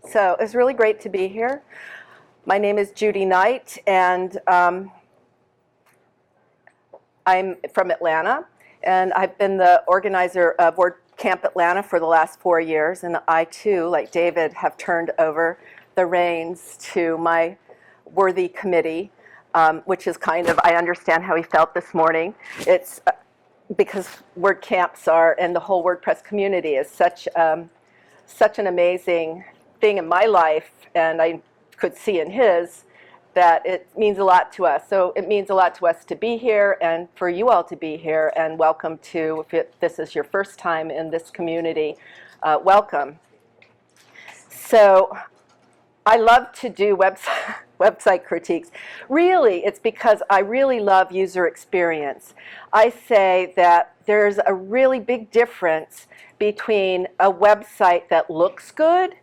So it's really great to be here. My name is Judi Knight, and I'm from Atlanta, and I've been the organizer of WordCamp-Orlando for the last 4 years, and I too, like David, have turned over the reins to my worthy committee, which is kind of, I understand how he felt this morning. It's because WordCamps are, and the whole WordPress community is such an amazing thing in my life, and I could see in his, that it means a lot to us. So it means a lot to us to be here and for you all to be here, and welcome to, if this is your first time in this community, welcome. So I love to do website critiques. Really, it's because I really love user experience. I say that there's a really big difference between a website that looks good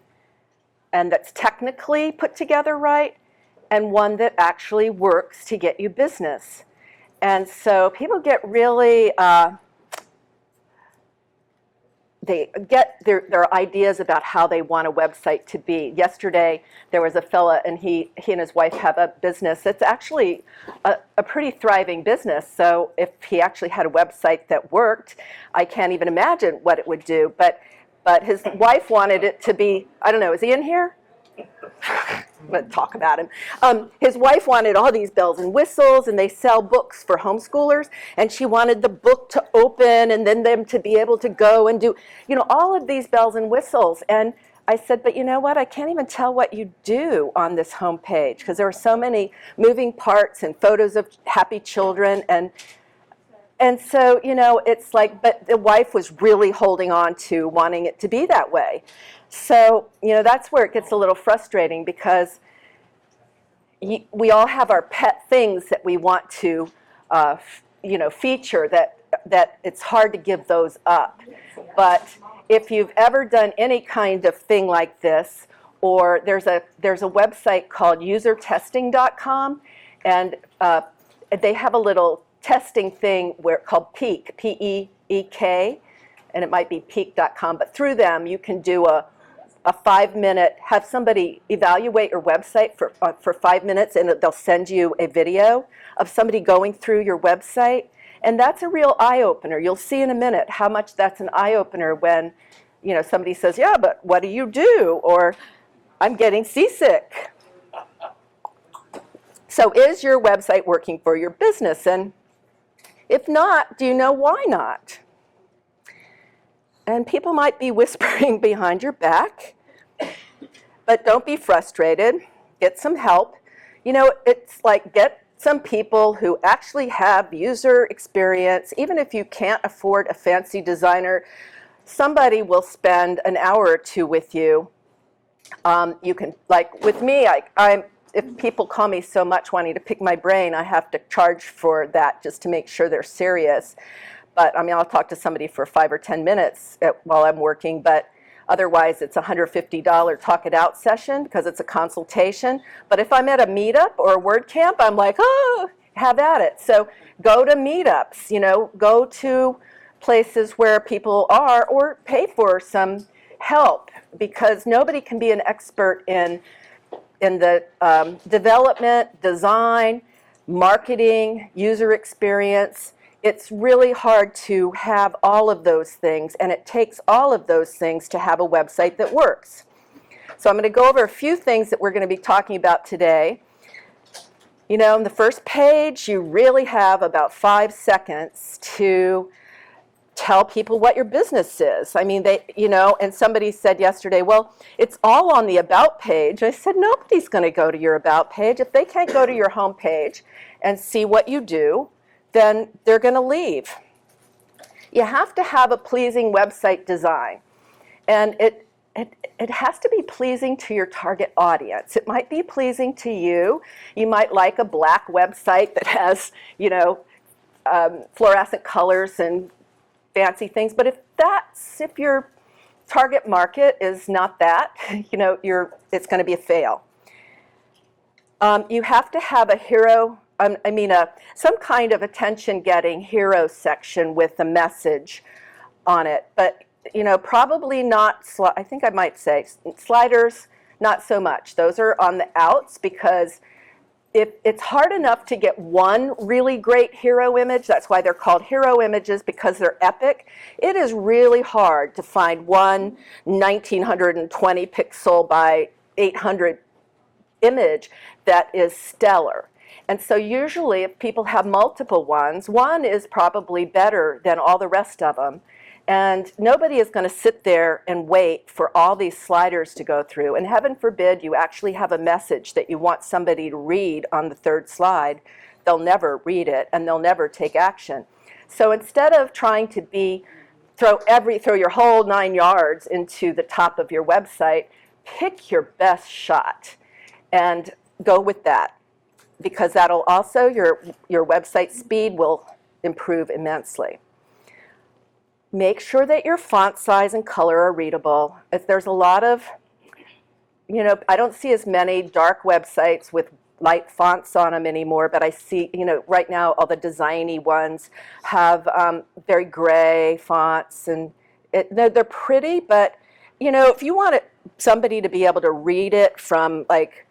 and that's technically put together right, and one that actually works to get you business. And so people get really, they get their ideas about how they want a website to be. Yesterday, there was a fella, and he and his wife have a business that's actually a pretty thriving business. So if he actually had a website that worked, I can't even imagine what it would do. But his wife wanted it to be, I don't know, is he in here? I'm going to talk about him. His wife wanted all these bells and whistles, and they sell books for homeschoolers, and she wanted the book to open and then them to be able to go and do, all of these bells and whistles. And I said, but you know what? I can't even tell what you do on this homepage because there are so many moving parts and photos of happy children. And so, it's like, but the wife was really holding on to wanting it to be that way. So, that's where it gets a little frustrating because we all have our pet things that we want to, feature that it's hard to give those up. But if you've ever done any kind of thing like this, or there's a website called usertesting.com, and they have a little testing thing called Peek, P-E-E-K, and it might be peek.com, but through them you can do a 5-minute, have somebody evaluate your website for 5 minutes, and they'll send you a video of somebody going through your website, and that's a real eye-opener. You'll see in a minute how much that's an eye-opener when somebody says, yeah, but what do you do? Or I'm getting seasick. So is your website working for your business? And if not, do you know why not? And people might be whispering behind your back, but don't be frustrated. Get some help. It's like get some people who actually have user experience. Even if you can't afford a fancy designer, somebody will spend an hour or two with you. You can, like with me, if people call me so much wanting to pick my brain, I have to charge for that just to make sure they're serious. But I'll talk to somebody for 5 or 10 minutes while I'm working, but otherwise it's a $150 talk it out session because it's a consultation. But if I'm at a meetup or a WordCamp, I'm like, oh, have at it. So go to meetups, go to places where people are, or pay for some help, because nobody can be an expert in the development, design, marketing, user experience. It's really hard to have all of those things, and it takes all of those things to have a website that works. So I'm going to go over a few things that we're going to be talking about today. In the first page, you really have about 5 seconds to tell people what your business is. And somebody said yesterday, well, it's all on the About page. I said, nobody's going to go to your About page. If they can't go to your home page and see what you do, then they're going to leave. You have to have a pleasing website design. And it has to be pleasing to your target audience. It might be pleasing to you. You might like a black website that has, fluorescent colors and fancy things. But if your target market is not that, it's going to be a fail. You have to have a hero, some kind of attention-getting hero section with a message on it. But, probably not, I think I might say sliders, not so much. Those are on the outs because if it's hard enough to get one really great hero image, that's why they're called hero images, because they're epic. It is really hard to find one 1920 pixel by 800 image that is stellar. And so usually if people have multiple ones, one is probably better than all the rest of them. And nobody is going to sit there and wait for all these sliders to go through. And heaven forbid you actually have a message that you want somebody to read on the third slide. They'll never read it and they'll never take action. So instead of trying to throw your whole 9 yards into the top of your website, pick your best shot and go with that, because that'll also, your website speed will improve immensely. Make sure that your font size and color are readable. If there's a lot of, I don't see as many dark websites with light fonts on them anymore, but I see, right now all the designy ones have very gray fonts, and they're pretty, but, if you want somebody to be able to read it from, like,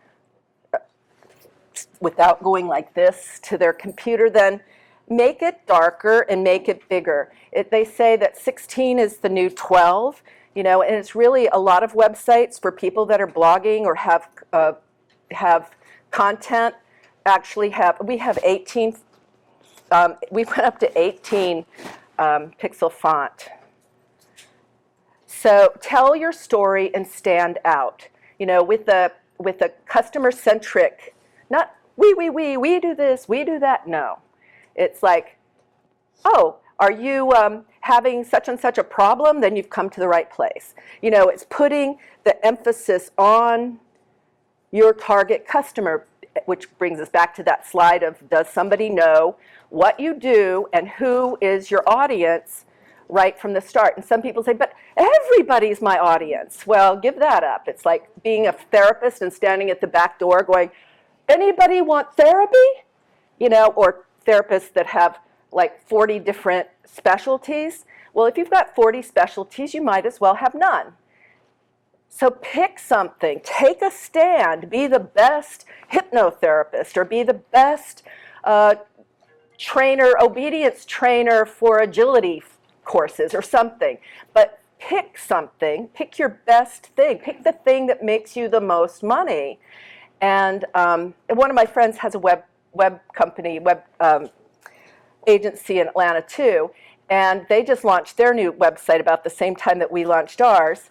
without going like this to their computer, then make it darker and make it bigger. They say that 16 is the new 12, and it's really a lot of websites for people that are blogging or have content. Actually, we have 18. We went up to 18 pixel font. So tell your story and stand out. With a customer-centric. Not we do this, we do that. No. It's like, oh, are you having such and such a problem? Then you've come to the right place. It's putting the emphasis on your target customer, which brings us back to that slide of, does somebody know what you do and who is your audience right from the start? And some people say, but everybody's my audience. Well, give that up. It's like being a therapist and standing at the back door going, anybody want therapy? Or therapists that have like 40 different specialties. Well, if you've got 40 specialties, you might as well have none. So pick something, take a stand, be the best hypnotherapist or be the best obedience trainer for agility courses or something. But pick something, pick your best thing, pick the thing that makes you the most money. And one of my friends has a web company, agency in Atlanta too, and they just launched their new website about the same time that we launched ours.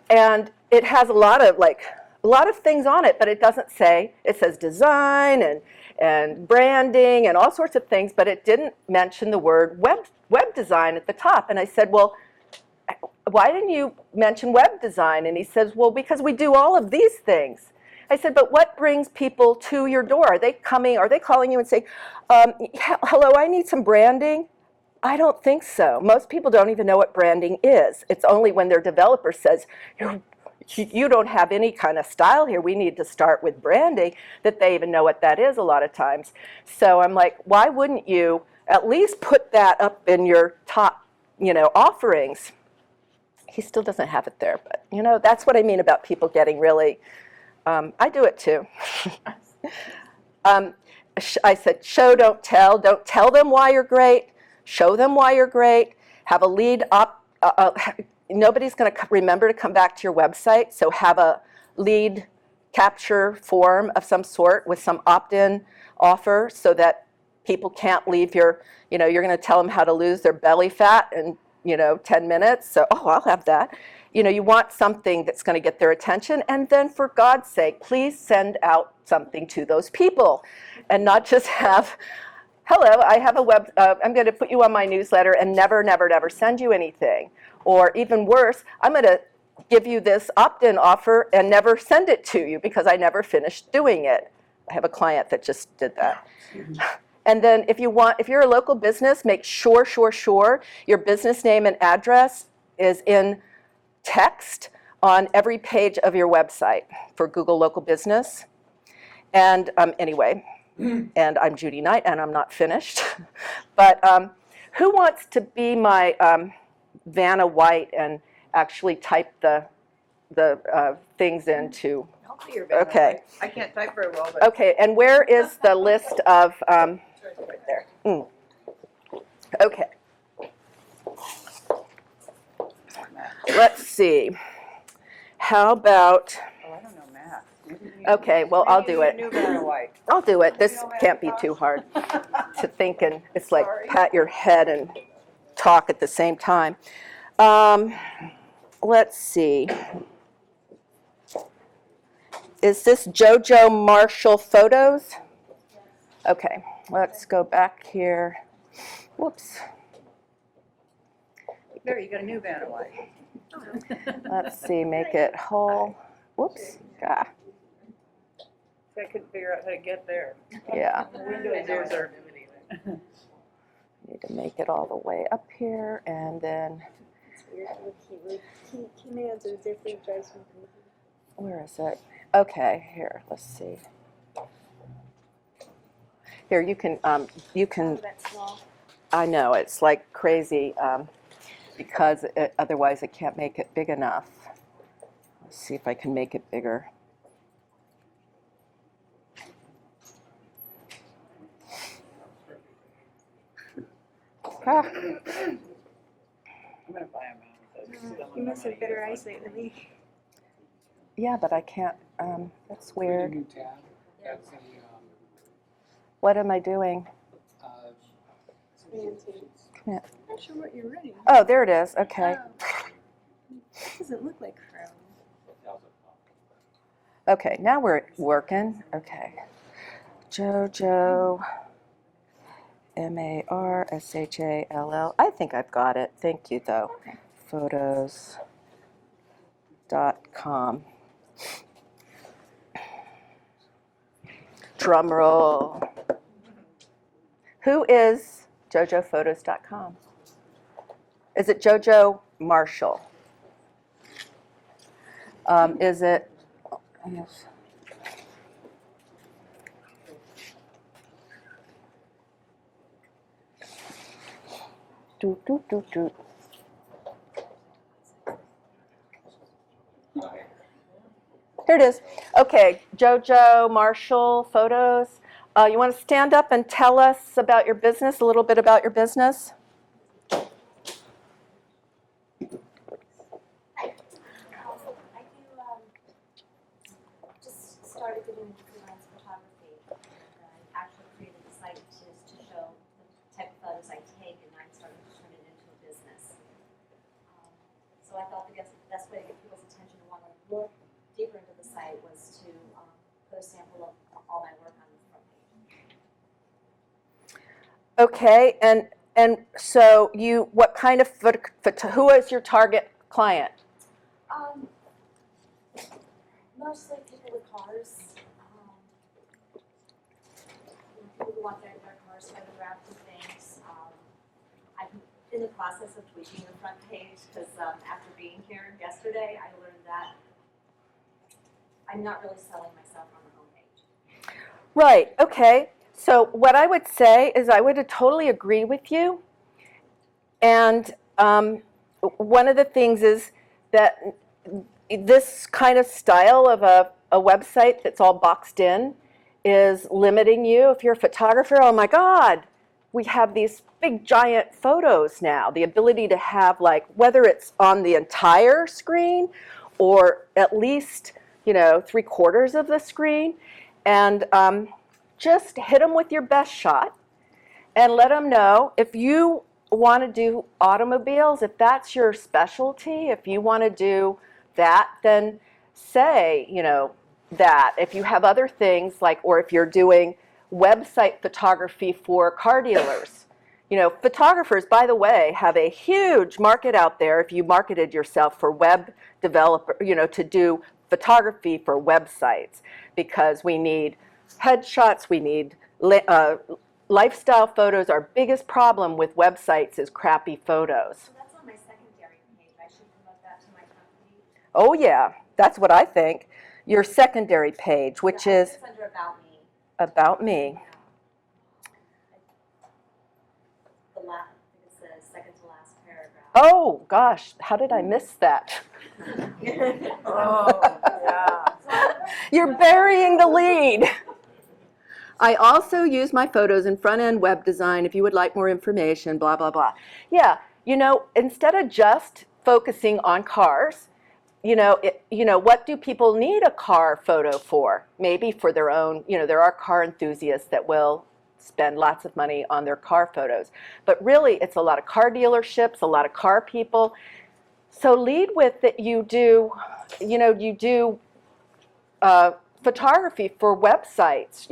And it has a lot of things on it, but it doesn't say, it says design and branding and all sorts of things, but it didn't mention the word web design at the top. And I said, well, why didn't you mention web design? And he says, well, because we do all of these things. I said, but what brings people to your door? Are they calling you and saying, hello, I need some branding? I don't think so. Most people don't even know what branding is. It's only when their developer says, you don't have any kind of style here, we need to start with branding, that they even know what that is a lot of times. So I'm like, why wouldn't you at least put that up in your top, offerings? He still doesn't have it there, but that's what I mean about people getting really, I do it too. I said, show, don't tell them why you're great, show them why you're great, have a lead up, nobody's going to remember to come back to your website, so have a lead capture form of some sort with some opt-in offer so that people can't leave you're going to tell them how to lose their belly fat in 10 minutes, so I'll have that. You want something that's going to get their attention, and then for God's sake, please send out something to those people and not just have, hello, I have a I'm going to put you on my newsletter and never send you anything. Or even worse, I'm going to give you this opt-in offer and never send it to you because I never finished doing it. I have a client that just did that. And then if you're a local business, make sure your business name and address is in text on every page of your website for Google Local Business. And anyway, and I'm Judi Knight, and I'm not finished. But who wants to be my Vanna White and actually type the things into. I'll do your banner. Okay. I can't type very well, but. Okay, and where is the list of, Right there. okay. Let's see. How about, Oh, I don't know math. okay, well, I'll do it. New banner white. I'll do it. This can't be too hard to think, and it's like pat your head and talk at the same time. Let's see. Is this JoJo Marshall Photos? Okay, let's go back here. Whoops. There, you got a new banner white. Let's see, make it whole. Whoops. Ah, I couldn't figure out how to get there. yeah. Windows are. Need to make it all the way up here, and then, It's weird how the commands are different, drives me crazy. where is it? Okay, here, let's see. Here, you can, Oh, that's small. I know, it's like crazy, because otherwise I can't make it big enough. Let's see if I can make it bigger. Ah. I'm gonna buy a mouse. You must have better eyesight than me. Yeah, but I can't, that's weird. New tab. That's a, What am I doing? Fancy. Come here. I'm not sure what you're running. Oh, there it is, okay. Oh. It doesn't look like Chrome. Okay, now we're working. Okay. JoJo, Marshall. I think I've got it. Thank you, though. Okay. Photos.com. Drum roll. Who is JoJoPhotos.com? Is it JoJo Marshall? Is it? Yes. Do, do, do, do. Here it is. Okay, JoJo Marshall Photos. You want to stand up and tell us about your business, a little bit about your business? I just started doing freelance photography. I actually created a site to show the type of photos I take, and I'm starting to turn it into a business. So I thought the best way to get people's attention to want to look deeper into the site was to put a sample of all my work on the front page. Okay, and so what kind of who is your target client? Mostly people with cars. People who want their cars photographed and things. I'm in the process of tweaking the front page because after being here yesterday, I learned that I'm not really selling myself on the homepage. Right, okay. So what I would say is I would totally agree with you. And one of the things is that this kind of style of a website that's all boxed in is limiting you. If you're a photographer, oh my God, we have these big giant photos now. The ability to have, like, whether it's on the entire screen or at least, 3/4 of the screen, and just hit them with your best shot and let them know if you want to do automobiles, if that's your specialty, if you want to do that, then say, that. If you have other things or if you're doing website photography for car dealers. Photographers, by the way, have a huge market out there if you marketed yourself for web developer, to do photography for websites, because we need headshots, we need lifestyle photos. Our biggest problem with websites is crappy photos. So that's on my secondary page. I should promote that to my company. Oh yeah, that's what I think. Your secondary page, which is It's under About Me. About Me. It's the second to last paragraph. Oh gosh, how did I miss that? Oh, yeah. You're burying the lead. I also use my photos in front-end web design if you would like more information, blah, blah, blah. Yeah, you know, instead of just focusing on cars, what do people need a car photo for? Maybe for their own, there are car enthusiasts that will spend lots of money on their car photos. But really, it's a lot of car dealerships, a lot of car people. So lead with that you do photography for websites,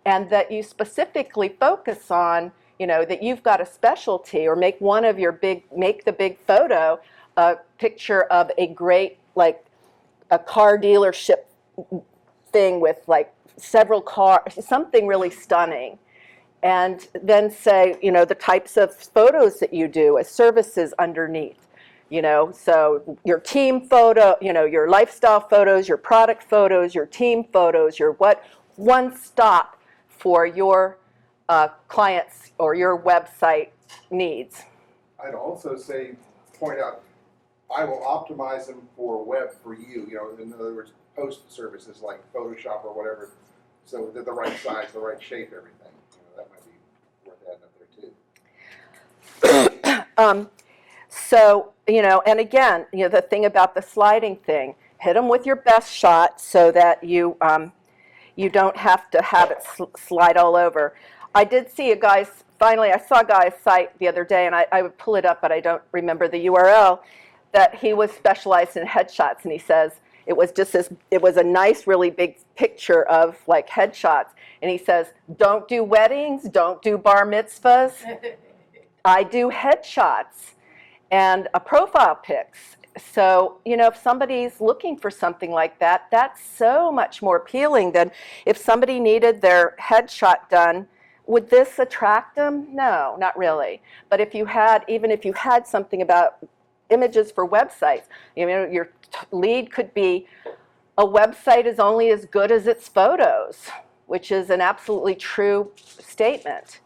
and that you specifically focus on, that you've got a specialty, or make the big photo a picture of a great, like a car dealership thing with like several cars, something really stunning. And then say, the types of photos that you do as services underneath. So your team photo, your lifestyle photos, your product photos, your team photos, your one stop for your clients or your website needs. I'd also say, point out, I will optimize them for web for you, in other words, post services like Photoshop or whatever, so they're the right size, the right shape, everything. That might be worth adding up there too. So, and again, the thing about the sliding thing, hit them with your best shot so that you don't have to have it slide all over. I did see I saw a guy's site the other day, and I would pull it up, but I don't remember the URL, that he was specialized in headshots, and he says it was a nice, really big picture of like headshots, and he says, don't do weddings, don't do bar mitzvahs, I do headshots and profile pics. So, if somebody's looking for something like that, that's so much more appealing than if somebody needed their headshot done. Would this attract them? No, not really. But even if you had something about images for websites, your lead could be, a website is only as good as its photos, which is an absolutely true statement.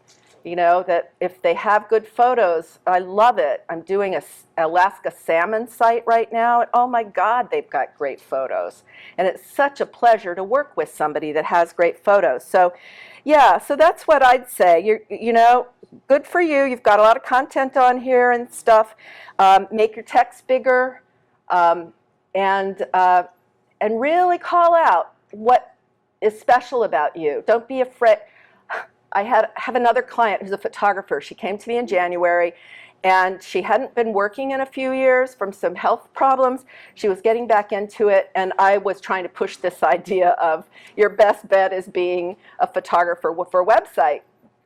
That if they have good photos, I love it. I'm doing a Alaska salmon site right now. And oh my God, they've got great photos. And it's such a pleasure to work with somebody that has great photos. So yeah, so that's what I'd say. Good for you. You've got a lot of content on here and stuff. Make your text bigger, and really call out what is special about you. Don't be afraid. I have another client who's a photographer. She came to me in January, and she hadn't been working in a few years from some health problems. She was getting back into it, and I was trying to push this idea of your best bet is being a photographer for website,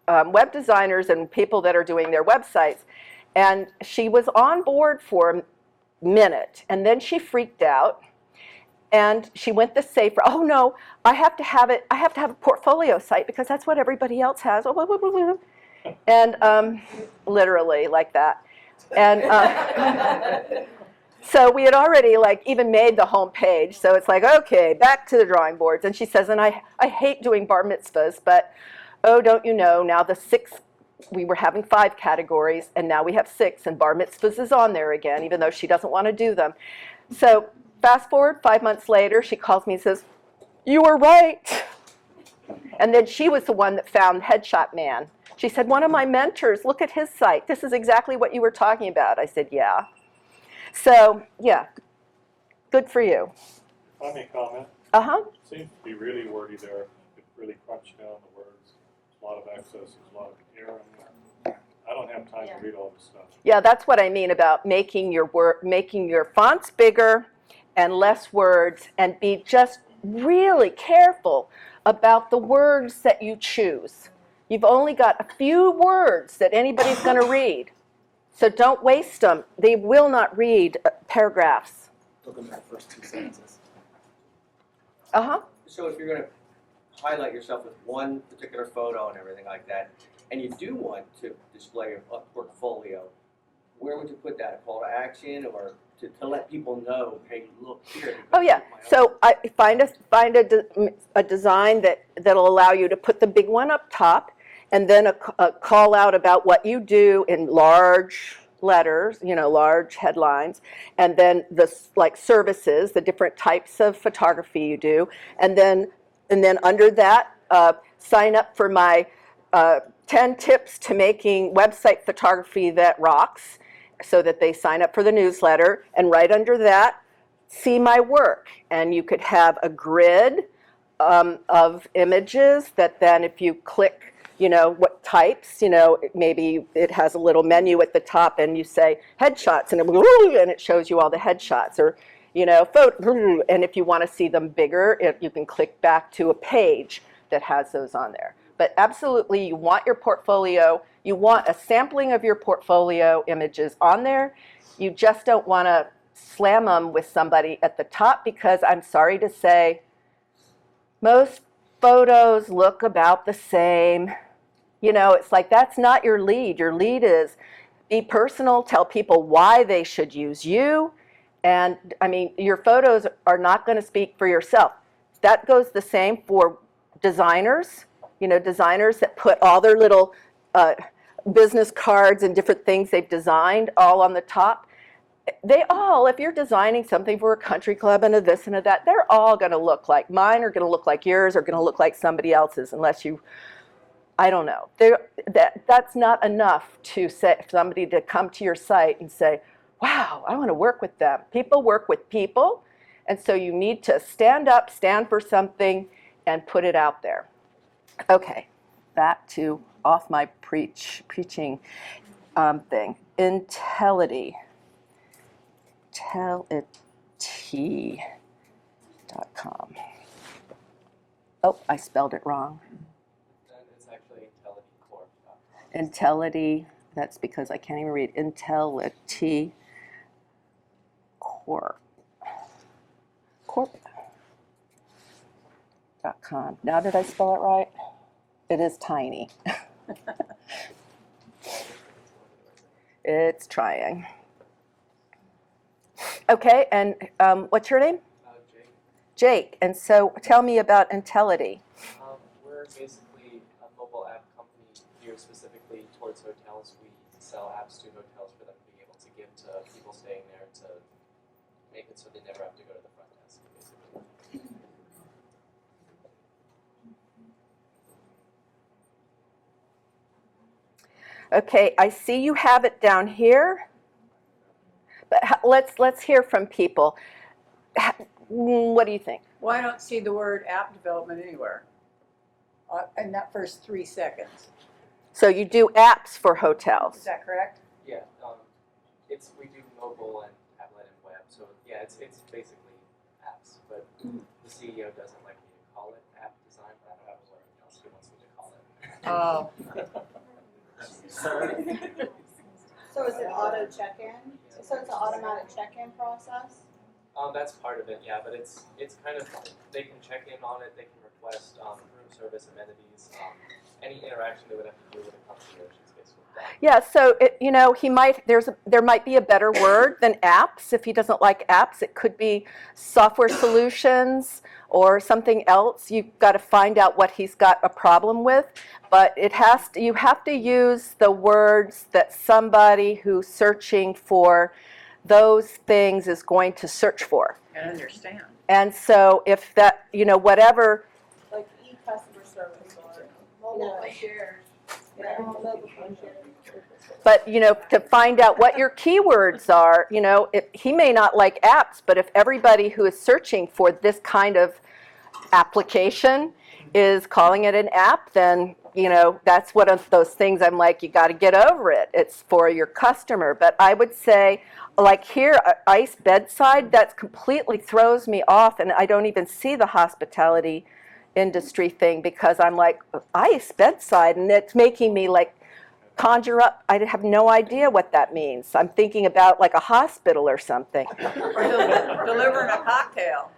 web designers and people that are doing their websites. And she was on board for a minute, and then she freaked out. And she went the safer, oh no, I have to have a portfolio site because that's what everybody else has. And literally like that. And so we had already even made the home page. So it's like, okay, back to the drawing boards. And she says, and I hate doing bar mitzvahs, but oh, don't you know, now we were having 5 categories, and now we have 6, and bar mitzvahs is on there again, even though she doesn't want to do them. So fast forward 5 months later, she calls me and says, you were right. And then she was the one that found Headshot Man. She said, one of my mentors, look at his site. This is exactly what you were talking about. I said, yeah. So, yeah, good for you. If I may comment. Uh-huh. It seems to be really wordy there. You could really crunch down the words. There's a lot of access, there's a lot of error in there. I don't have time to read all this stuff. Yeah, that's what I mean about making your fonts bigger and less words, and be just really careful about the words that you choose. You've only got a few words that anybody's going to read, so don't waste them. They will not read paragraphs. Look at that first 2 sentences. Uh-huh. So if you're going to highlight yourself with one particular photo and everything like that, and you do want to display a portfolio, where would you put that? A call to action, or to let people know, hey, look here. Oh yeah. So I find a design that'll allow you to put the big one up top, and then a call out about what you do in large letters, you know, large headlines, and then the like services, the different types of photography you do, and then under that, sign up for my 10 tips to making website photography that rocks, so that they sign up for the newsletter, and right under that, see my work. And you could have a grid of images that then if you click, you know, what types, you know, maybe it has a little menu at the top and you say headshots and it shows you all the headshots, or, you know, photo, and if you want to see them bigger, you can click back to a page that has those on there. But absolutely, you want your portfolio, you want a sampling of your portfolio images on there. You just don't want to slam them with somebody at the top, because I'm sorry to say, most photos look about the same. You know, it's like, that's not your lead. Your lead is be personal, tell people why they should use you. And I mean, your photos are not going to speak for yourself. That goes the same for designers. You know, designers that put all their little business cards and different things they've designed all on the top. They all, if you're designing something for a country club and a this and a that, they're all going to look like mine, or going to look like yours, or going to look like somebody else's, unless you, I don't know. That's not enough to say somebody to come to your site and say, wow, I want to work with them. People work with people, and so you need to stand up, stand for something, and put it out there. Okay, back to off my preaching thing. Intellity. Intellity.com. Oh, I spelled it wrong. It's actually IntellityCorp.com. Intellity, that's because I can't even read. Intellity Corp.com. Now did I spell it right? It is tiny. It's trying. Okay, and what's your name? Jake, Jake. And so tell me about Intellity. we're basically a mobile app company geared specifically towards hotels. We sell apps to hotels for them to be able to give to people staying there to make it so they never have to go to the front desk, basically. Okay, I see you have it down here. But let's hear from people. What do you think? Well, I don't see the word app development anywhere in that first 3 seconds. So you do apps for Is hotels. that correct? Yeah, we do mobile and tablet and web, so yeah, it's basically apps, but the CEO doesn't like me to call it app design, but I don't have what else he wants me to call it. Oh. So is it auto check-in? So it's an automatic check-in process? That's part of it, yeah, but it's kind of, they can check in on it, they can request room service amenities, any interaction they would have to do when it comes to the ocean space with that. Yeah, so you know, there might be a better word than apps. If he doesn't like apps, it could be software solutions or something else. You've got to find out what he's got a problem with, but you have to use the words that somebody who's searching for those things is going to search for. And understand. And so if that, you know, whatever, Like e-customer service or mobile concierge. Yeah, mobile concierge. but you know, to find out what your keywords are, you know, he may not like apps, but if everybody who is searching for this kind of application is calling it an app, then, you know, that's one of those things I'm like, you got to get over it. It's for your customer. But I would say, like here, ICE bedside, that completely throws me off, and I don't even see the hospitality industry thing, because I'm like, ICE bedside, and it's making me like conjure up, I have no idea what that means. I'm thinking about like a hospital or something. Or delivering a cocktail.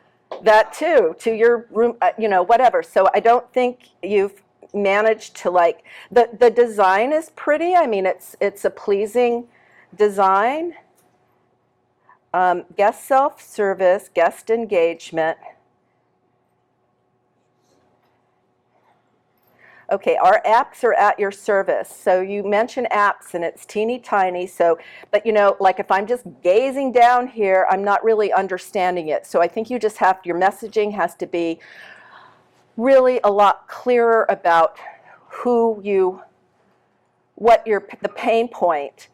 That too, to your room, you know, whatever. So I don't think you've managed to like, the design is pretty. I mean, it's a pleasing design. Guest self-service, guest engagement. Okay, our apps are at your service. So you mention apps and it's teeny tiny. So, but you know, like if I'm just gazing down here, I'm not really understanding it. So I think you just have, your messaging has to be really a lot clearer about what the pain point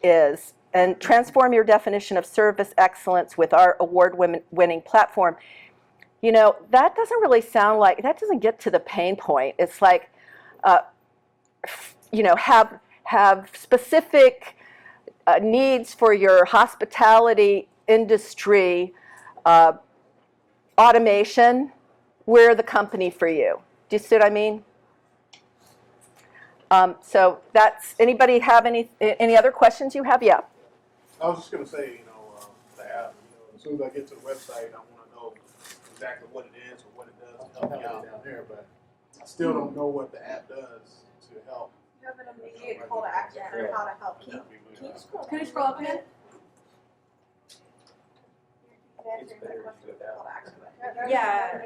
is, and transform your definition of service excellence with our award-winning platform. You know, that doesn't really sound like, that doesn't get to the pain point. It's like, you know, have specific needs for your hospitality industry automation. We're the company for you. Do you see what I mean? So that's, anybody have any other questions you have? Yeah. I was just gonna say, the app, as soon as I get to the website, I wanna know exactly what it is or what it does to help me out down there, but I still don't know what the app does to help. You have an immediate call to action for how to help. Can you scroll? Can you scroll up again? Yeah.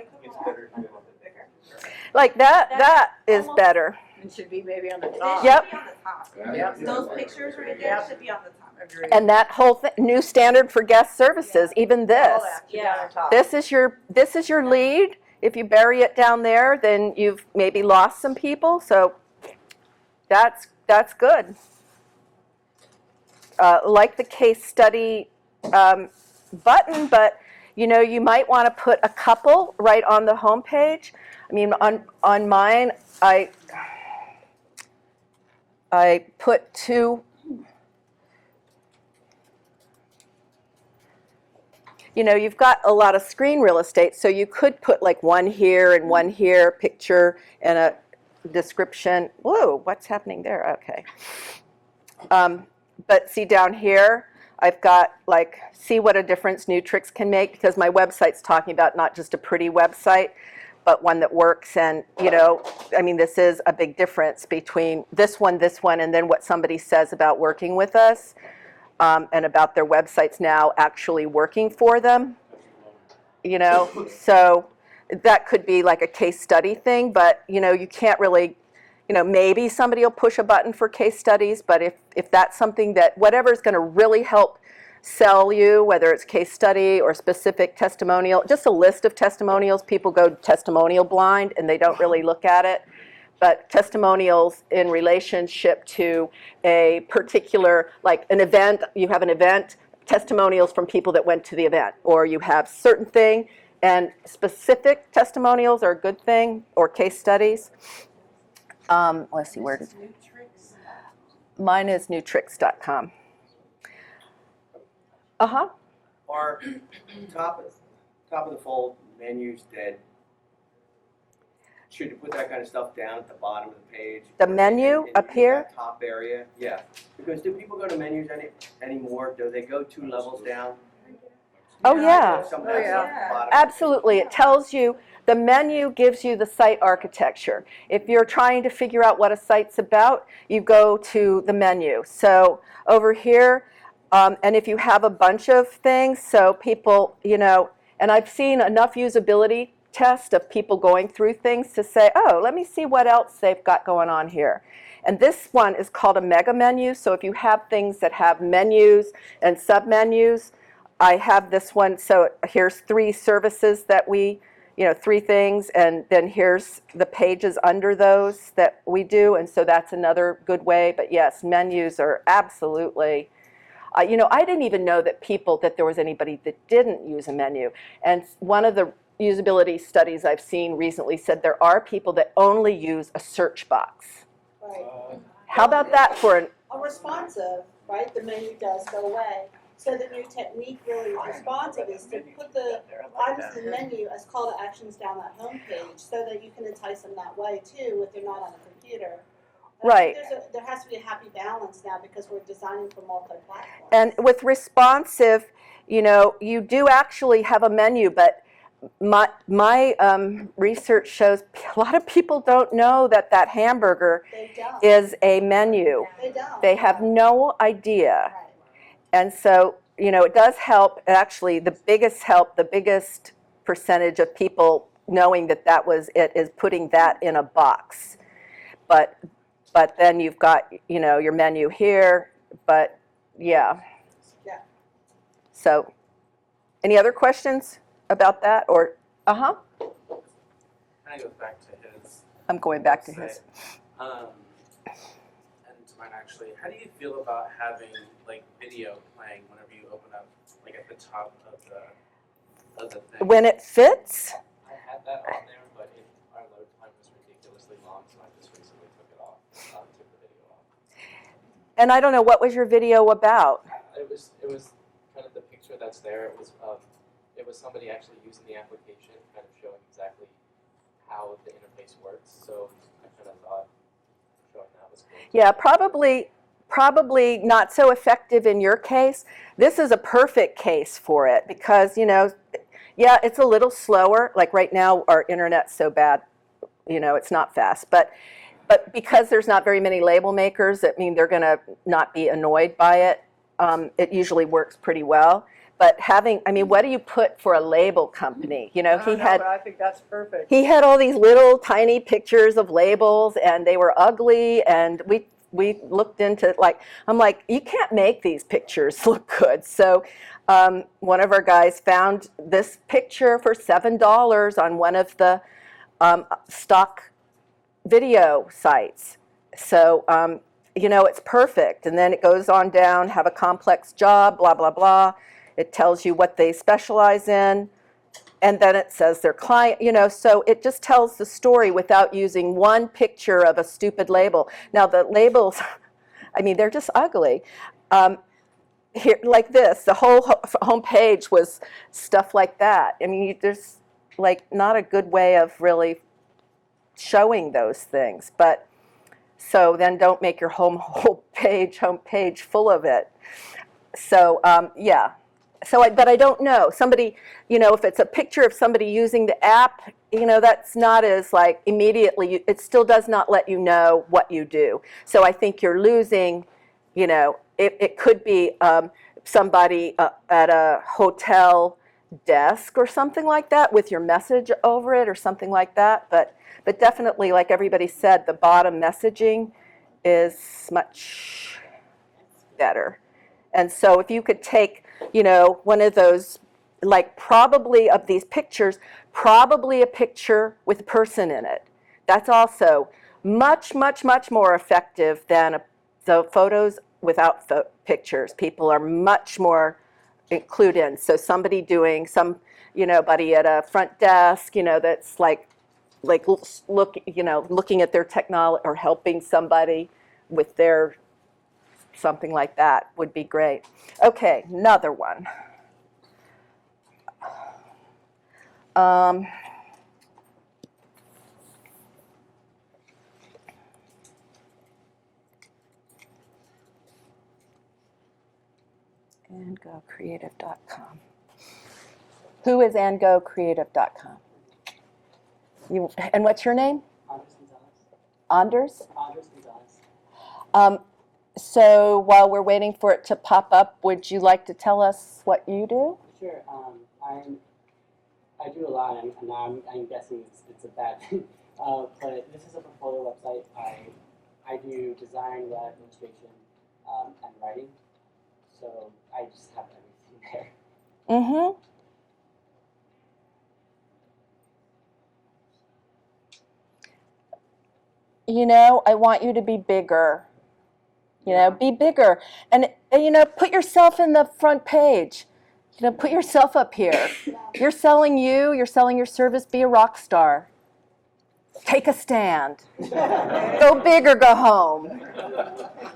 Like that is better. It should be maybe on the top. Yep. Be on the top. Yep. Those pictures right there Yep. should be on the top. Agreed. And that whole new standard for guest services, even this. Call to action down the top. This is your lead. If you bury it down there, then you've maybe lost some people. So that's good. Like the case study button, but you know, you might want to put a couple right on the home page. I mean, on mine, I put 2. You know, you've got a lot of screen real estate, so you could put like one here and one here, picture and a description. Whoa, what's happening there? Okay. But see down here, I've got like, see what a difference new tricks can make, because my website's talking about not just a pretty website, but one that works. And, you know, I mean, this is a big difference between this one, and then what somebody says about working with us. And about their websites now actually working for them, you know, so that could be like a case study thing, but you know, you can't really, you know, maybe somebody will push a button for case studies, but if that's something that, whatever is going to really help sell you, whether it's case study or specific testimonial, just a list of testimonials, people go testimonial blind and they don't really look at it. But testimonials in relationship to a particular, like an event, you have an event, testimonials from people that went to the event, or you have certain thing, and specific testimonials are a good thing, or case studies. Let's see, where does mine is newtricks.com. Uh-huh. Our top of the fold menus dead. Should you put that kind of stuff down at the bottom of the page? The menu in up here? that top area, yeah. Because do people go to menus anymore? Do they go 2 levels down? Oh, yeah. Some of Oh, that yeah. stuff at the bottom. Absolutely. It tells you, the menu gives you the site architecture. If you're trying to figure out what a site's about, you go to the menu. So over here, and if you have a bunch of things, so people, you know, and I've seen enough usability test of people going through things to say, oh, let me see what else they've got going on here. And this one is called a mega menu. So if you have things that have menus and submenus, I have this one. So here's 3 services that we, you know, 3 things, and then here's the pages under those that we do. And so that's another good way. But yes, menus are absolutely, you know, I didn't even know that there was anybody that didn't use a menu. And one of the usability studies I've seen recently said there are people that only use a search box. Right. How about that for an, A responsive, right, the menu does go away. So the new technique really with responsive is to put the items in the menu as call to actions down that home page so that you can entice them that way too if they're not on a computer. But I think there has to be a happy balance now because we're designing for multi-platform. and with responsive, you know, you do actually have a menu, but my research shows a lot of people don't know that hamburger They don't. is a menu. They don't. They have no idea. Right. And so, you know, it does help. Actually, the biggest percentage of people knowing that was it is putting that in a box. but then you've got, you know, your menu here, but yeah. Yeah. So, any other questions about that, or, Kind of goes back to his. I'm going back to his. And to mine actually, how do you feel about having like video playing whenever you open up, like at the top of the thing? When it fits, I had that on there, but our load time was ridiculously long, so I just recently took it off, took the video off. and I don't know, what was your video about? It was kind of the picture that's there. It was somebody actually using the application, kind of showing exactly how the interface works. So I kind of thought showing that was cool. Yeah, probably not so effective in your case. This is a perfect case for it because, you know, yeah, it's a little slower. Like right now, our internet's so bad, you know, it's not fast. But because there's not very many label makers, that mean they're going to not be annoyed by it. It usually works pretty well. But I mean, what do you put for a label company? You know, I don't know, but I think that's perfect. he had all these little tiny pictures of labels, and they were ugly, and we looked into, like, I'm like, you can't make these pictures look good. So one of our guys found this picture for $7 on one of the stock video sites. So, you know, it's perfect. And then it goes on down, have a complex job, blah, blah, blah. It tells you what they specialize in. And then it says their client, you know, so it just tells the story without using one picture of a stupid label. Now the labels, I mean, they're just ugly. Here, like this, the whole home page was stuff like that. I mean, there's like not a good way of really showing those things. But so then don't make your home page full of it. So yeah. So, but I don't know. Somebody, you know, if it's a picture of somebody using the app, you know, that's not as like immediately, it still does not let you know what you do. So I think you're losing, you know, it could be somebody at a hotel desk or something like that with your message over it or something like that. But definitely, like everybody said, the bottom messaging is much better. And so if you could take, you know, one of those, like probably of these pictures, probably a picture with a person in it. That's also much, much, much more effective than the photos without pictures. People are much more clued in. So somebody doing some, you know, buddy at a front desk, you know, that's like you know, looking at their technology or helping somebody with their something like that would be great. Okay, another one. AndGoCreative.com. Who is AndGoCreative.com? You, and what's your name? Anders? Anders Gonzalez. So while we're waiting for it to pop up, would you like to tell us what you do? Sure. I do a lot, and I'm guessing it's a bad thing. But this is a portfolio website. I do design, web, illustration, and writing. So I just have everything there. Mm-hmm. You know, I want you to be bigger. You know, be bigger. And, you know, put yourself in the front page. You know, put yourself up here. You're selling you're selling your service, be a rock star. Take a stand. Go big or go home.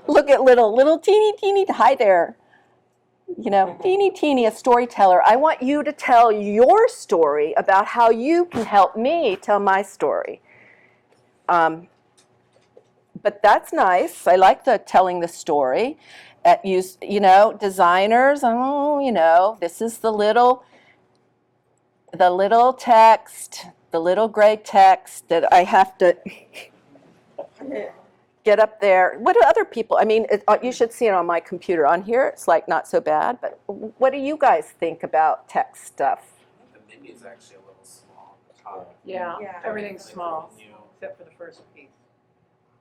Look at little teeny, hi there. You know, teeny, a storyteller. I want you to tell your story about how you can help me tell my story. But that's nice. I like the telling the story. You know, designers, oh, you know, this is the little text, the little gray text that I have to get up there. What do other people, I mean, you should see it on my computer. On here, it's like not so bad, but what do you guys think about text stuff? The menu is actually a little small at the top. Yeah, Yeah. everything's Like, small, the menu. except for the first piece.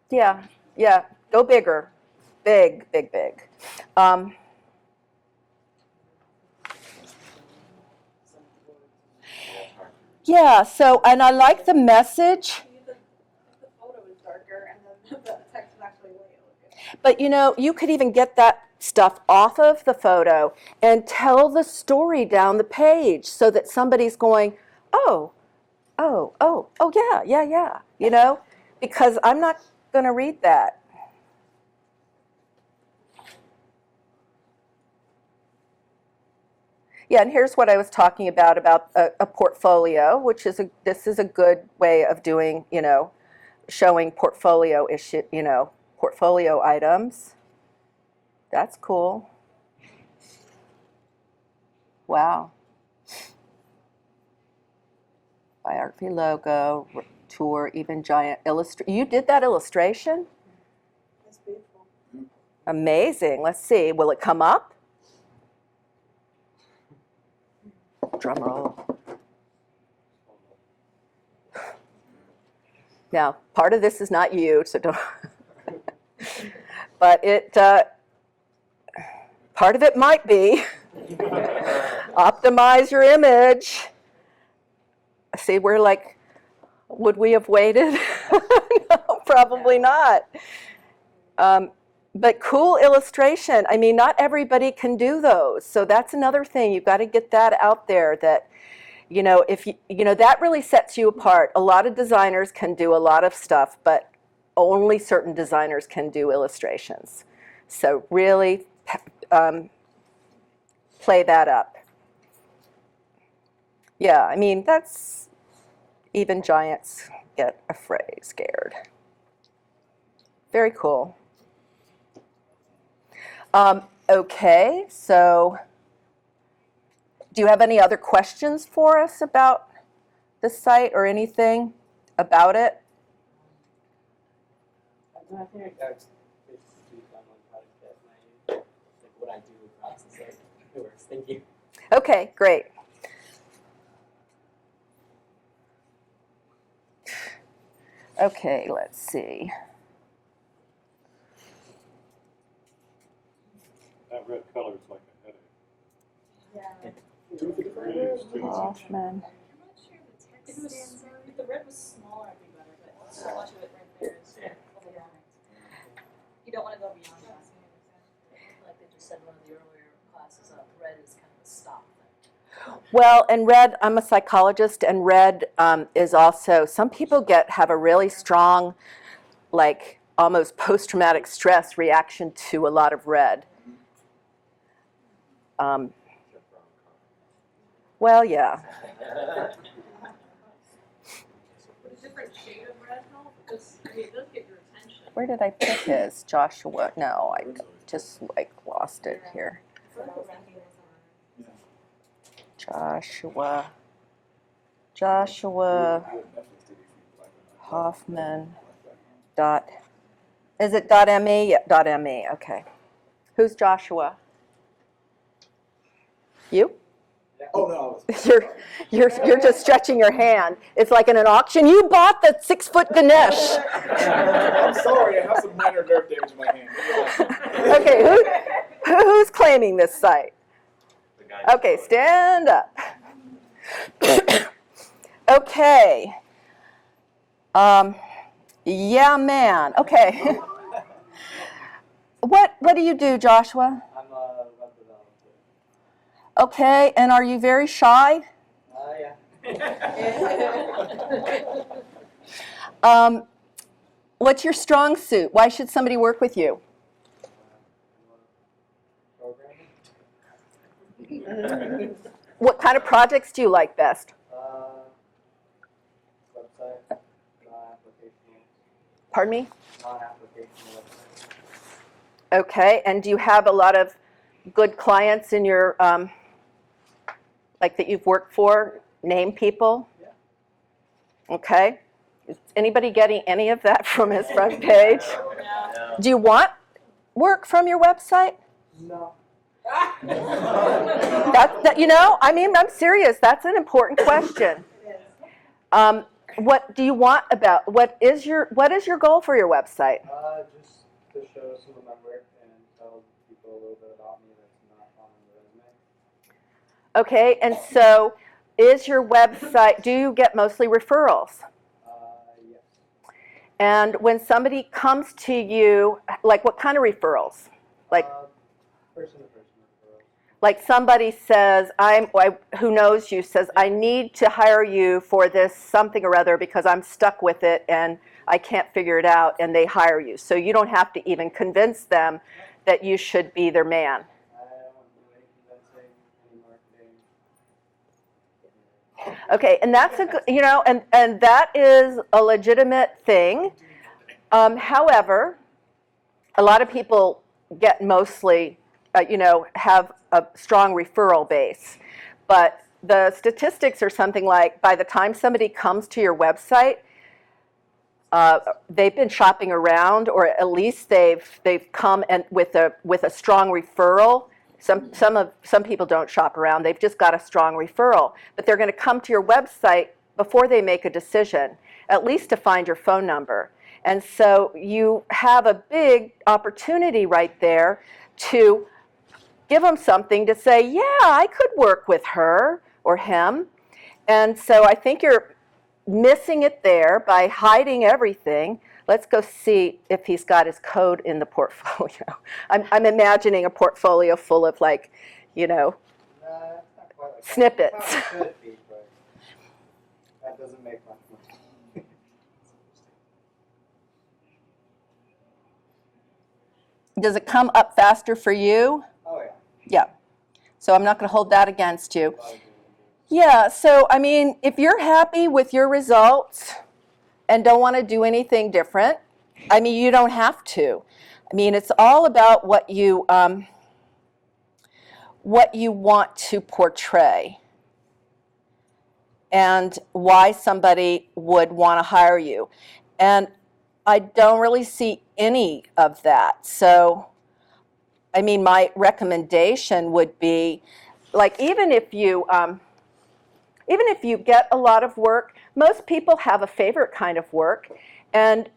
Yeah, yeah, go bigger. Big, big, big. Yeah, so, and I like the message. If the photo is darker and the text is actually way older. But you know, you could even get that stuff off of the photo and tell the story down the page so that somebody's going, oh, oh, oh, oh, yeah, yeah, yeah, you know, because I'm not going to read that. Yeah, and here's what I was talking about a portfolio, which is this is a good way of doing, you know, showing portfolio issue, you know, portfolio items. That's cool. Wow. Biography logo, tour, even giant illustration. You did that illustration? That's beautiful. Amazing. Let's see. Will it come up? Drum roll. Now, part of this is not you, so don't. But part of it might be. Optimize your image. See, we're like, would we have waited? No, probably not. But cool illustration. I mean, not everybody can do those. So that's another thing. You've got to get that out there that, you know, if you know, that really sets you apart. A lot of designers can do a lot of stuff, but only certain designers can do illustrations. So really play that up. Yeah, I mean, that's, even giants get afraid, scared. Very cool. Okay, so do you have any other questions for us about the site or anything about it? No, I think that's basically done on product that like what I do across the site. It works. Thank you. Okay, great. Okay, let's see. That red color is like a headache. Yeah. It really is too. Hoffman. I'm not sure the text stands out. If the red was smaller, I'd be better, but so much of it right there is overwhelming. You don't want to go beyond that. Like they just said in one of the earlier classes, red is kind of a stop thing. Well, and red, I'm a psychologist, and red is also, some people have a really strong, like almost post-traumatic stress reaction to a lot of red. Well, yeah. Would a different shade of red help? Because I mean, it does get your attention. Where did I put his? Joshua. No, I just like lost it here. Joshua Hoffman dot, is it .me? Yeah, .me, okay. Who's Joshua? You? Oh, no. You're just stretching your hand. It's like in an auction. You bought the 6-foot Ganesh. I'm sorry, I have some minor nerve damage in my hand. Okay, who's claiming this site? Okay, stand up. Okay. Yeah, man. Okay. What do you do, Joshua? I'm a web developer. Okay, and are you very shy? Yeah. What's your strong suit? Why should somebody work with you? Programming. What kind of projects do you like best? Website, non-applicational. Pardon me? Non-applicational website. Okay, and do you have a lot of good clients in your, like that you've worked for? Name people? Yeah. Okay. Is anybody getting any of that from his front page? No. Do you want work from your website? No. You know, I mean, I'm serious. That's an important question. what do you want about, what is your goal for your website? Just to show some of my work and tell people a little bit about me that's not on the resume. Okay, and so is your website, do you get mostly referrals? Yes. And when somebody comes to you, like what kind of referrals? Like Person-to-person referrals. like somebody says, who knows you, says, I need to hire you for this something or other because I'm stuck with it and I can't figure it out, and they hire you. So you don't have to even convince them that you should be their man. I don't do any convincing, any marketing. Okay, and that's a good, and that is a legitimate thing. However, a lot of people get mostly, have a strong referral base. But the statistics are something like by the time somebody comes to your website, they've been shopping around, or at least they've come and with a strong referral. Some people don't shop around; they've just got a strong referral. But they're going to come to your website before they make a decision, at least to find your phone number. And so you have a big opportunity right there to give them something to say, yeah, I could work with her or him. And so I think you're missing it there by hiding everything. Let's go see if he's got his code in the portfolio. I'm imagining a portfolio full of It's not quite like snippets. That. It probably should be, but that doesn't make much money. Does it come up faster for you? Oh yeah. Yeah. So I'm not going to hold that against you. Yeah, so I mean, if you're happy with your results and don't want to do anything different, I mean, you don't have to. I mean, it's all about what you want to portray and why somebody would want to hire you. And I don't really see any of that. So, I mean, my recommendation would be, like, even if you get a lot of work, most people have a favorite kind of work, and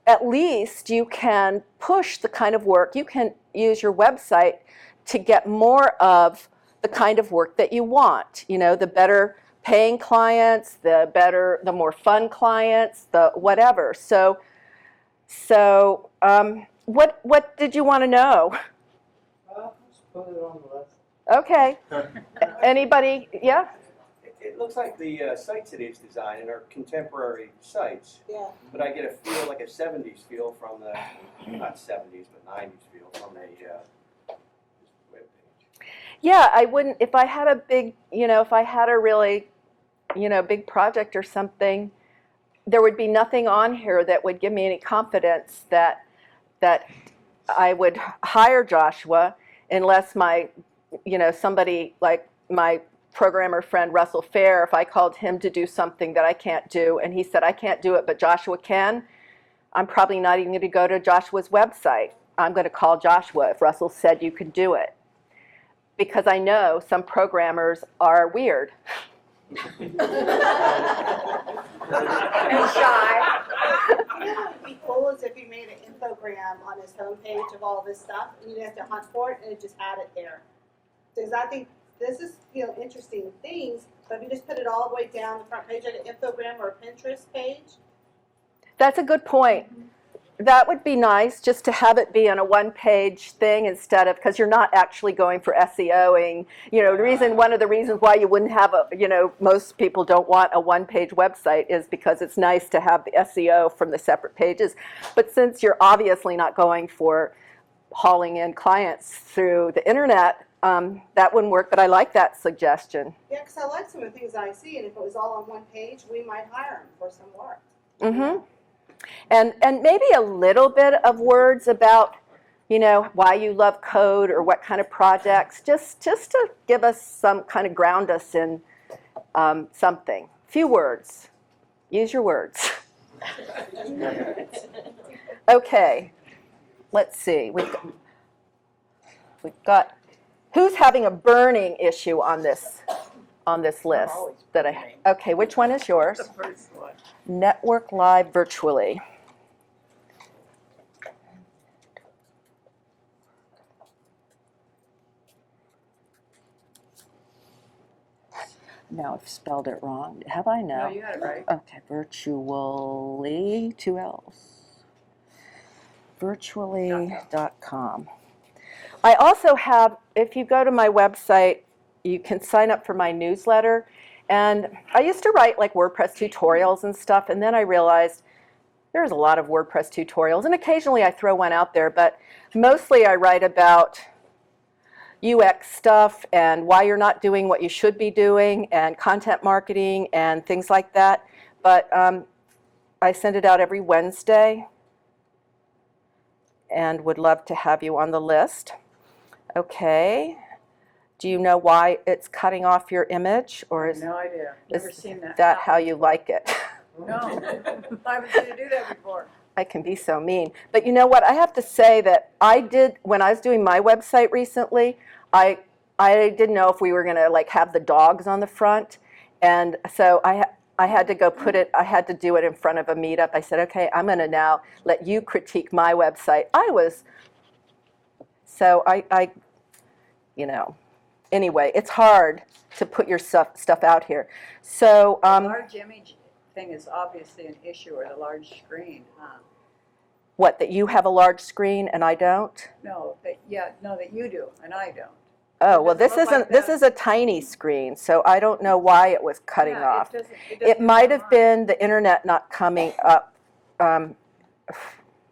at least you can push the kind of work. You can use your website to get more of the kind of work that you want. The better paying clients, the more fun clients, the whatever. So what did you want to know? Just put it on the list. Okay. Anybody? Yeah? It looks like the sites that he's designed are contemporary sites, Yeah. but I get a feel, like a 70s feel from the, not 70s, but 90s feel from a web page. Yeah, I wouldn't, if I had a big, if I had a really, big project or something, there would be nothing on here that would give me any confidence that I would hire Joshua unless somebody like my programmer friend Russell Fair, if I called him to do something that I can't do and he said I can't do it but Joshua can, I'm probably not even going to go to Joshua's website. I'm going to call Joshua if Russell said you could do it. Because I know some programmers are weird. And shy. You know what would be cool is if you made an infogram on his homepage of all this stuff, and you didn't have to hunt for it, and it just had it there. Because I think this is, interesting things, but if you just put it all the way down the front page like an infogram or a Pinterest page. That's a good point. That would be nice, just to have it be on a one-page thing instead of, because you're not actually going for SEOing. One of the reasons why you wouldn't have most people don't want a one-page website is because it's nice to have the SEO from the separate pages. But since you're obviously not going for hauling in clients through the internet, that wouldn't work, but I like that suggestion. Yeah, because I like some of the things I see, and if it was all on one page, we might hire him for some work. Mm-hmm. And maybe a little bit of words about, why you love code or what kind of projects, just to give us some kind of ground us in something. Few words. Use your words. Okay. Let's see. We've got who's having a burning issue on this on this list always that I beginning. okay, which one is yours? The first one. Network live virtually. Now I've spelled it wrong. Have I No, now? you had it right. Okay, virtually, 2 L's. Virtually.com. I also have, if you go to my website, you can sign up for my newsletter. And I used to write like WordPress tutorials and stuff, and then I realized there's a lot of WordPress tutorials, and occasionally I throw one out there, but mostly I write about UX stuff and why you're not doing what you should be doing and content marketing and things like that. But I send it out every Wednesday and would love to have you on the list. Okay. Do you know why it's cutting off your image, or is No idea. Never seen that. that how you like it? No, I haven't seen you do that before. I can be so mean. But you know what? I have to say that I did, when I was doing my website recently, I didn't know if we were going to like have the dogs on the front. And so I had to go put it, I had to do it in front of a meetup. I said, okay, I'm going to now let you critique my website. You know, anyway, it's hard to put your stuff out here. So, The large image thing is obviously an issue, or the large screen, huh? what, that you have a large screen and I don't? No, that you do, and I don't. Oh, It well, this doesn't look isn't, like this that. is a tiny screen, so I don't know why it was cutting Yeah, off. It It might have been the internet not coming up,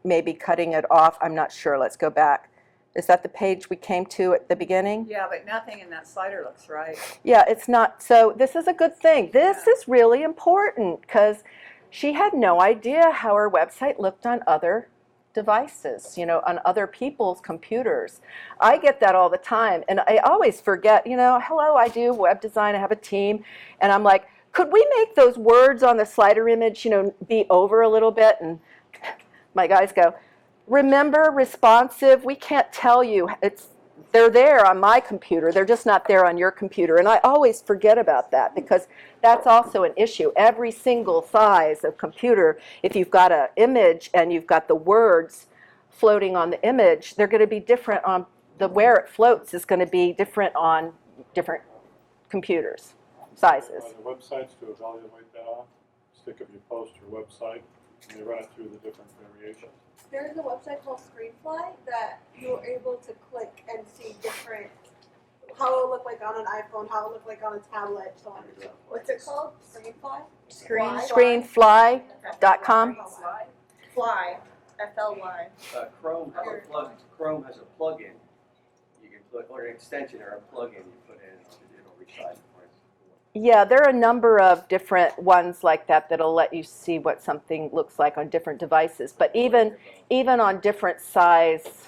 maybe cutting it off. I'm not sure. Let's go back. Is that the page we came to at the beginning? Yeah, but nothing in that slider looks right. Yeah, it's not. So this is a good thing. This is really important because she had no idea how her website looked on other devices, you know, on other people's computers. I get that all the time, and I always forget, you know, hello, I do web design, I have a team, and I'm like, could we make those words on the slider image, you know, be over a little bit? And my guys go, remember, responsive, we can't tell you, they're there on my computer, they're just not there on your computer. And I always forget about that because that's also an issue. Every single size of computer, if you've got an image and you've got the words floating on the image, they're going to be different on where it floats is going to be different on different computers, sizes. Are there websites to evaluate that on? Stick if you post your website, and they run it through the different variations. There's a website called Screenfly that you're able to click and see different, how it will look like on an iPhone, how it will look like on a tablet, so on. What's it called? Screenfly? Screenfly.com. Fly, F-L-Y. Chrome has a plugin you can put, or an extension or a plugin you put in, it'll resize it for it. Yeah, there are a number of different ones like that that'll let you see what something looks like on different devices. But even on different size,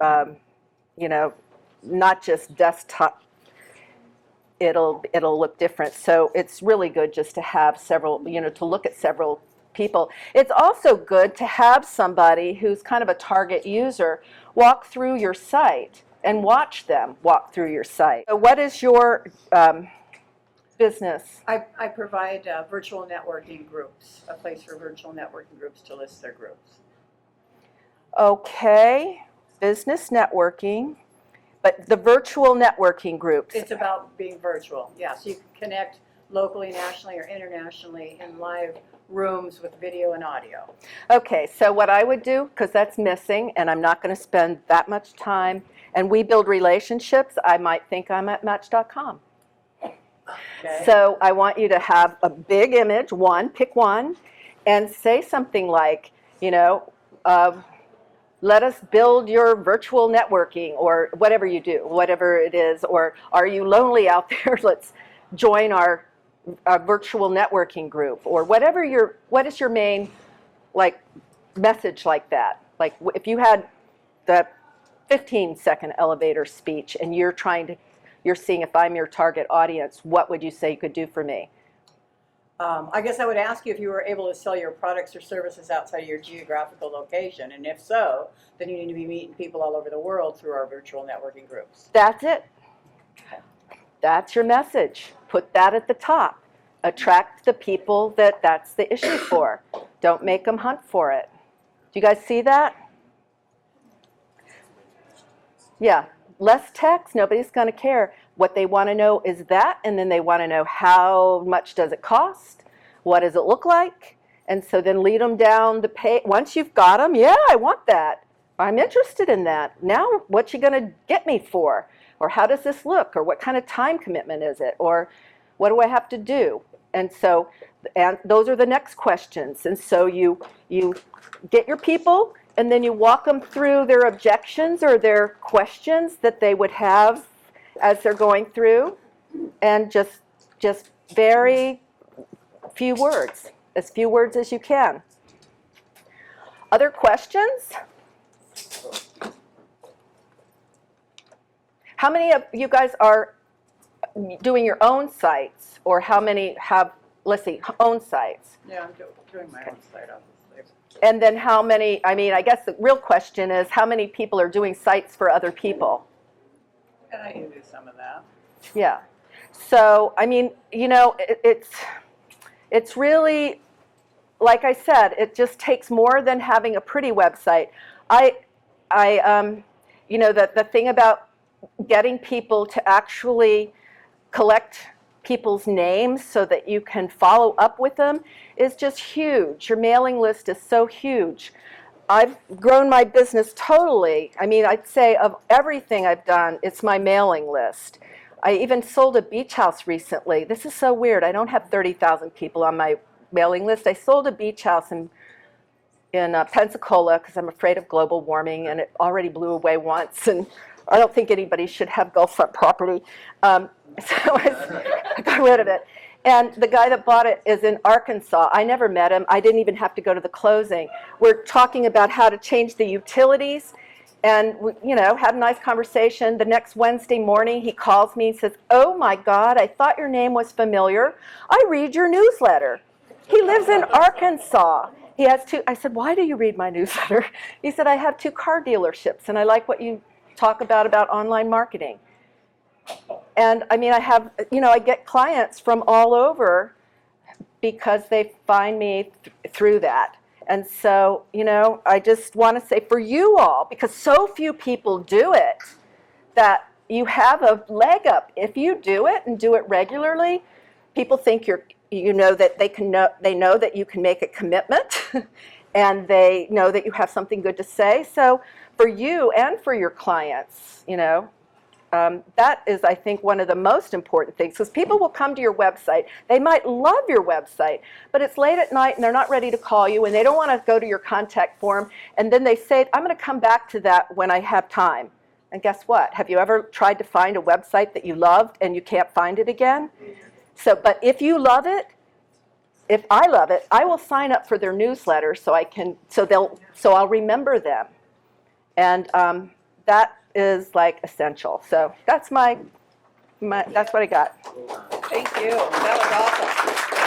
you know, not just desktop, it'll look different. So it's really good just to have several, you know, to look at several people. It's also good to have somebody who's kind of a target user walk through your site and watch them walk through your site. So what is your business? I provide virtual networking groups, a place for virtual networking groups to list their groups. Okay, business networking, but the virtual networking groups. It's about being virtual, yeah, so you can connect locally, nationally, or internationally in live rooms with video and audio. Okay, so what I would do, because that's missing, and I'm not going to spend that much time, and we build relationships, I might think I'm at Match.com. Okay. So I want you to have a big image, pick one, and say something like, you know, let us build your virtual networking, or whatever you do, whatever it is, or are you lonely out there? Let's join our virtual networking group, or whatever what is your main like message like that? Like if you had the 15-second elevator speech and you're seeing if I'm your target audience, what would you say you could do for me? I guess I would ask you if you were able to sell your products or services outside of your geographical location, and if so, then you need to be meeting people all over the world through our virtual networking groups. That's it. That's your message. Put that at the top. Attract the people that's the issue for. Don't make them hunt for it. Do you guys see that? Yeah, less text, nobody's going to care. What they want to know is that, and then they want to know how much does it cost? What does it look like? And so then lead them down the page. Once you've got them, yeah, I want that. I'm interested in that. Now, what you going to get me for? Or how does this look? Or what kind of time commitment is it? Or what do I have to do? And so, and those are the next questions. And so you get your people, and then you walk them through their objections or their questions that they would have as they're going through, and just very few words, as few words as you can. Other questions? How many of you guys are doing your own sites, or how many have, let's see, own sites? Yeah, I'm doing my own site, obviously. And then how many, I mean, I guess the real question is how many people are doing sites for other people? And I can do some of that. Yeah. So, I mean, you know, it's really, like I said, it just takes more than having a pretty website. You know, the thing about getting people to actually collect people's names so that you can follow up with them is just huge. Your mailing list is so huge. I've grown my business totally. I mean, I'd say of everything I've done, it's my mailing list. I even sold a beach house recently. This is so weird. I don't have 30,000 people on my mailing list. I sold a beach house in Pensacola because I'm afraid of global warming, and it already blew away once, and I don't think anybody should have Gulfront property. So I got rid of it. And the guy that bought it is in Arkansas. I never met him. I didn't even have to go to the closing. We're talking about how to change the utilities, and we, you know, had a nice conversation. The next Wednesday morning, he calls me and says, "Oh my God, I thought your name was familiar. I read your newsletter." He lives in Arkansas. He has two. I said, "Why do you read my newsletter?" He said, "I have 2 car dealerships, and I like what you talk about online marketing." And I mean, I have, you know, I get clients from all over because they find me through that. And so, you know, I just want to say for you all, because so few people do it, that you have a leg up. If you do it and do it regularly, people think you know that they know that you can make a commitment and they know that you have something good to say. So for you and for your clients, you know, that is, I think, one of the most important things, because people will come to your website. They might love your website, but it's late at night and they're not ready to call you, and they don't want to go to your contact form, and then they say, "I'm going to come back to that when I have time." And guess what? Have you ever tried to find a website that you loved and you can't find it again? So, but if you love it, if I love it, I will sign up for their newsletter so I'll remember them. And that is like essential. So that's that's what I got. Thank you. That was awesome.